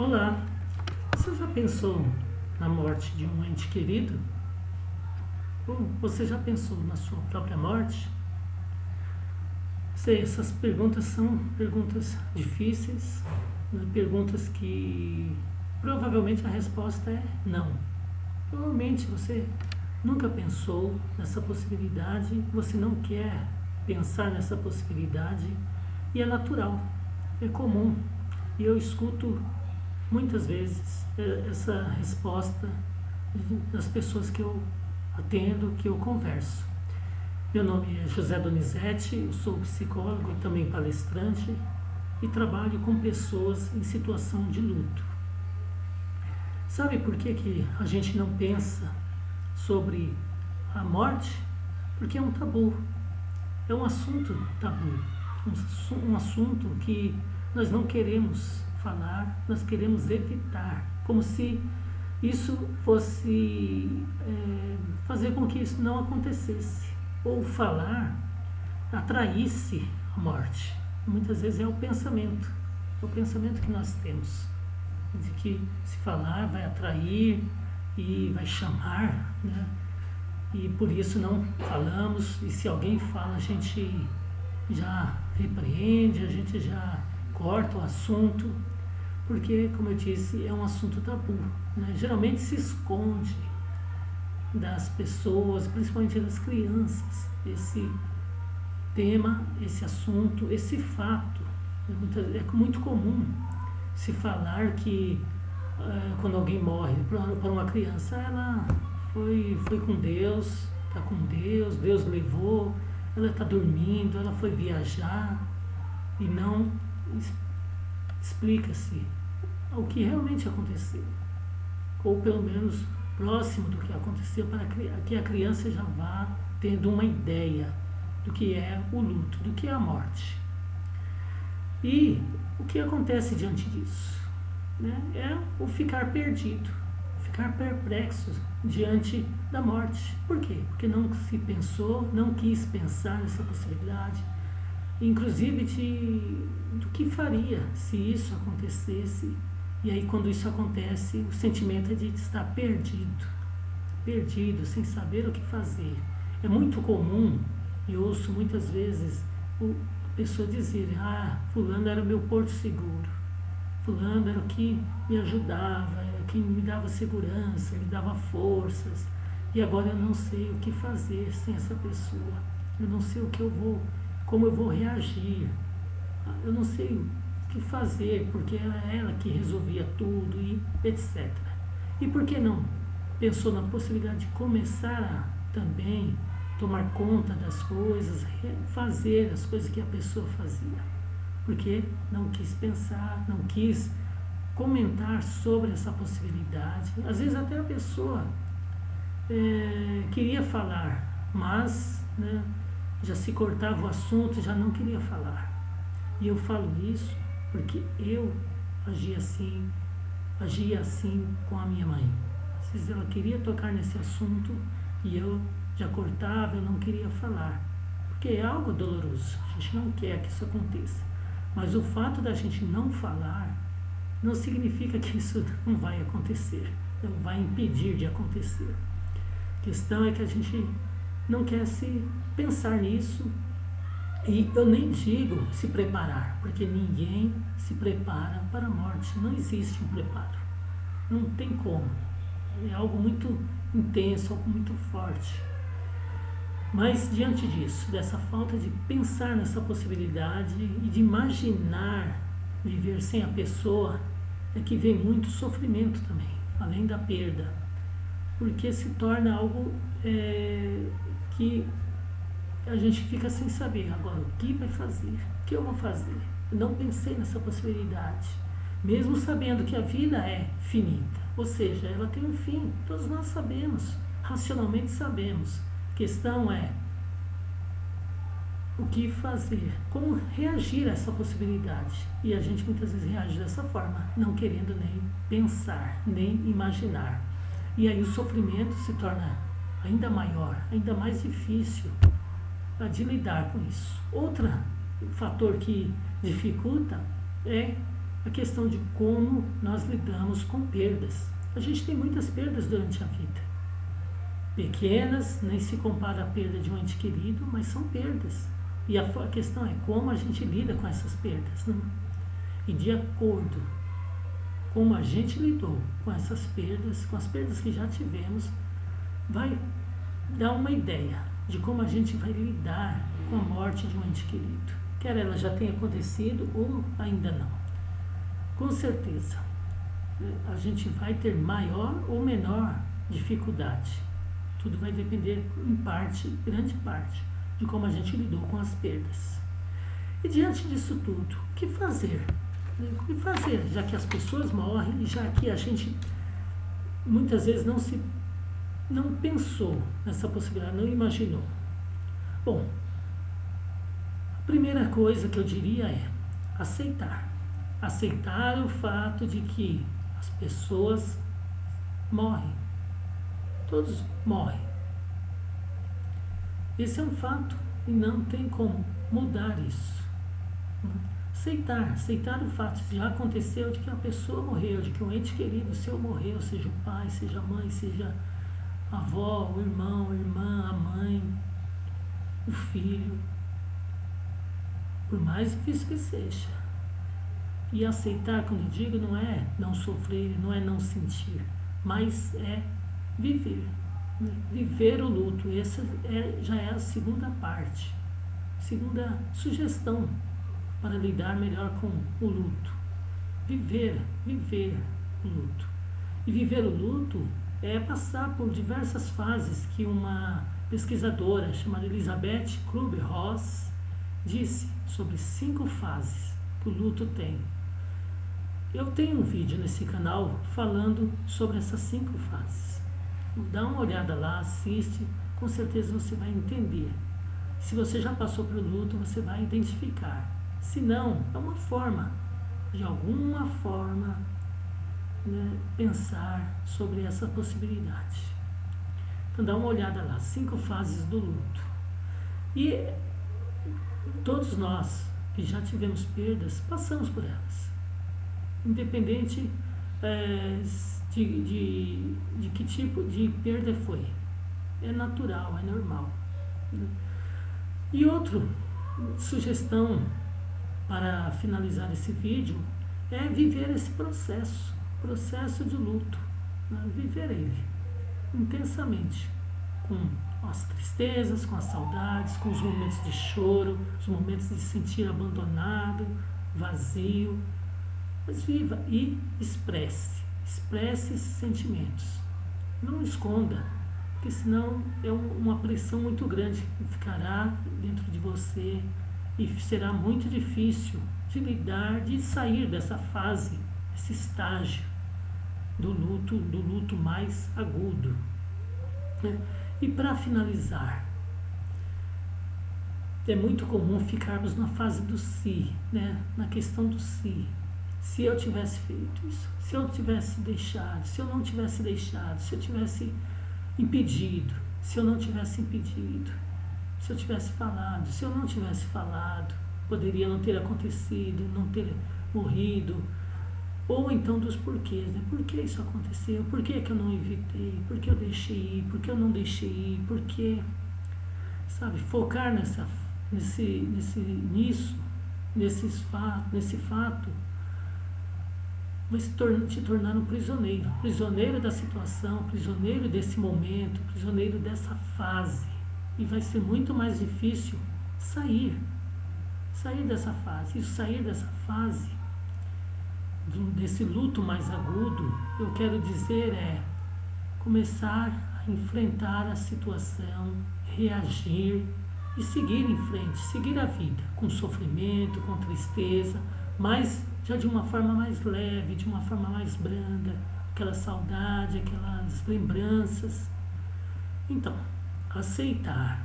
Olá, você já pensou na morte de um ente querido? Ou você já pensou na sua própria morte? Sei, essas perguntas são perguntas difíceis, né? Perguntas que provavelmente a resposta é não. Provavelmente você nunca pensou nessa possibilidade, você não quer pensar nessa possibilidade e é natural, é comum. E eu escuto muitas vezes essa resposta das pessoas que eu atendo, que eu converso. Meu nome é José Donizete, eu sou psicólogo e também palestrante e trabalho com pessoas em situação de luto. Sabe por que a gente não pensa sobre a morte? Porque é um tabu, é um assunto tabu, um assunto que nós não queremos falar, nós queremos evitar, como se isso fosse fazer com que isso não acontecesse, ou falar atraísse a morte. Muitas vezes é o pensamento que nós temos, de que se falar vai atrair e vai chamar, né? E por isso não falamos, e se alguém fala, a gente já repreende, a gente já corta o assunto, porque, como eu disse, é um assunto tabu, né? Geralmente se esconde das pessoas, principalmente das crianças, esse tema, esse assunto, esse fato. É muito comum se falar que quando alguém morre, para uma criança, ela foi com Deus, está com Deus, Deus levou, ela está dormindo, ela foi viajar, e não explica-se o que realmente aconteceu, ou pelo menos próximo do que aconteceu, para que a criança já vá tendo uma ideia do que é o luto, do que é a morte. E o que acontece diante disso? Né? É o ficar perdido, ficar perplexo diante da morte. Por quê? Porque não se pensou, não quis pensar nessa possibilidade, inclusive do que faria se isso acontecesse. E aí, quando isso acontece, o sentimento é de estar perdido, sem saber o que fazer. É muito comum, e ouço muitas vezes a pessoa dizer: fulano era o meu porto seguro, fulano era o que me ajudava, era quem me dava segurança, me dava forças, e agora eu não sei o que fazer sem essa pessoa, eu não sei como eu vou reagir, eu não sei o que fazer, porque era ela que resolvia tudo, e etc. E por que não pensou na possibilidade de começar a também tomar conta das coisas, fazer as coisas que a pessoa fazia? Porque não quis pensar, não quis comentar sobre essa possibilidade. Às vezes até a pessoa queria falar, mas né, já se cortava o assunto, já não queria falar. E eu falo isso porque eu agia assim com a minha mãe. Às vezes ela queria tocar nesse assunto e eu já cortava, eu não queria falar, porque é algo doloroso, a gente não quer que isso aconteça. Mas o fato da gente não falar não significa que isso não vai acontecer, não vai impedir de acontecer. A questão é que a gente não quer se pensar nisso. E eu nem digo se preparar, porque ninguém se prepara para a morte. Não existe um preparo. Não tem como. É algo muito intenso, algo muito forte. Mas diante disso, dessa falta de pensar nessa possibilidade e de imaginar viver sem a pessoa, é que vem muito sofrimento também, além da perda. Porque se torna algo que a gente fica sem saber agora o que vai fazer, o que eu vou fazer. Eu não pensei nessa possibilidade, mesmo sabendo que a vida é finita, ou seja, ela tem um fim, todos nós sabemos, racionalmente sabemos. A questão é o que fazer, como reagir a essa possibilidade. E a gente muitas vezes reage dessa forma, não querendo nem pensar, nem imaginar. E aí o sofrimento se torna ainda maior, ainda mais difícil de lidar com isso. Outro fator que dificulta é a questão de como nós lidamos com perdas. A gente tem muitas perdas durante a vida. Pequenas, nem se compara à perda de um ente querido, mas são perdas. E a questão é como a gente lida com essas perdas, né? E de acordo com como a gente lidou com essas perdas, com as perdas que já tivemos, vai dar uma ideia de como a gente vai lidar com a morte de um ente querido, quer ela já tenha acontecido ou ainda não. Com certeza, a gente vai ter maior ou menor dificuldade. Tudo vai depender, em parte, grande parte, de como a gente lidou com as perdas. E diante disso tudo, o que fazer? O que fazer, já que as pessoas morrem, já que a gente muitas vezes não pensou nessa possibilidade, não imaginou? Bom, a primeira coisa que eu diria é aceitar. Aceitar o fato de que as pessoas morrem. Todos morrem. Esse é um fato e não tem como mudar isso. Aceitar o fato de já aconteceu, de que a pessoa morreu, de que um ente querido seu morreu, seja o pai, seja a mãe, seja a avó, o irmão, a irmã, a mãe, o filho, por mais difícil que seja. E aceitar, quando eu digo, não é não sofrer, não é não sentir, mas é viver. Viver o luto. Essa já é a segunda parte, segunda sugestão para lidar melhor com o luto. Viver o luto. E viver o luto é passar por diversas fases que uma pesquisadora chamada Elizabeth Kübler-Ross disse sobre 5 fases que o luto tem. Eu tenho um vídeo nesse canal falando sobre essas 5 fases. Dá uma olhada lá, assiste, com certeza você vai entender. Se você já passou pelo luto, você vai identificar. Se não, é uma forma, de alguma forma, né, pensar sobre essa possibilidade. Então dá uma olhada lá, 5 fases do luto. E todos nós que já tivemos perdas, passamos por elas. Independente de que tipo de perda foi. É natural, é normal. E outra sugestão para finalizar esse vídeo é viver esse processo de luto, né? Viver ele intensamente, com as tristezas, com as saudades, com os momentos de choro, os momentos de se sentir abandonado, vazio, mas viva e expresse esses sentimentos, não esconda, porque senão é uma pressão muito grande que ficará dentro de você e será muito difícil de lidar, de sair dessa fase, desse estágio do luto mais agudo, né? E para finalizar, é muito comum ficarmos na fase do se, né? Na questão do se. Se eu tivesse feito isso, se eu tivesse deixado, se eu não tivesse deixado, se eu tivesse impedido, se eu não tivesse impedido, se eu tivesse falado, se eu não tivesse falado, poderia não ter acontecido, não ter morrido, ou então dos porquês, né? Por que isso aconteceu? Por que eu não evitei? Por que eu deixei ir? Por que eu não deixei ir? Por que, sabe, focar nesse fato, vai te tornar um prisioneiro da situação, prisioneiro desse momento, prisioneiro dessa fase. E vai ser muito mais difícil sair dessa fase. E sair dessa fase, desse luto mais agudo, eu quero dizer começar a enfrentar a situação, reagir e seguir em frente, seguir a vida, com sofrimento, com tristeza, mas já de uma forma mais leve, de uma forma mais branda, aquela saudade, aquelas lembranças. Então, aceitar,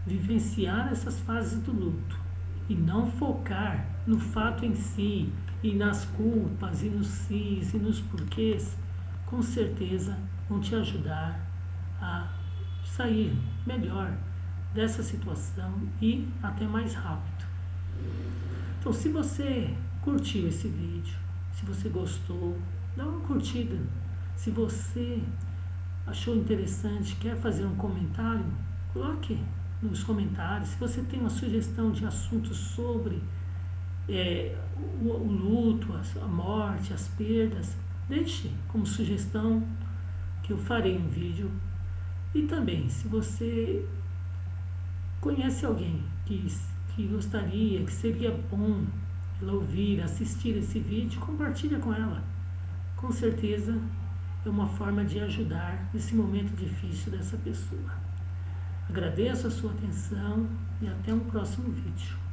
vivenciar essas fases do luto e não focar no fato em si e nas culpas e nos sis e nos porquês, com certeza vão te ajudar a sair melhor dessa situação e até mais rápido. Então, se você curtiu esse vídeo, se você gostou, dá uma curtida. Se você achou interessante, quer fazer um comentário, coloque nos comentários. Se você tem uma sugestão de assuntos sobre o luto, a morte, as perdas, deixe como sugestão que eu farei um vídeo. E também, se você conhece alguém que gostaria, que seria bom ela ouvir, assistir esse vídeo, compartilha com ela. Com certeza é uma forma de ajudar nesse momento difícil dessa pessoa. Agradeço a sua atenção e até um próximo vídeo.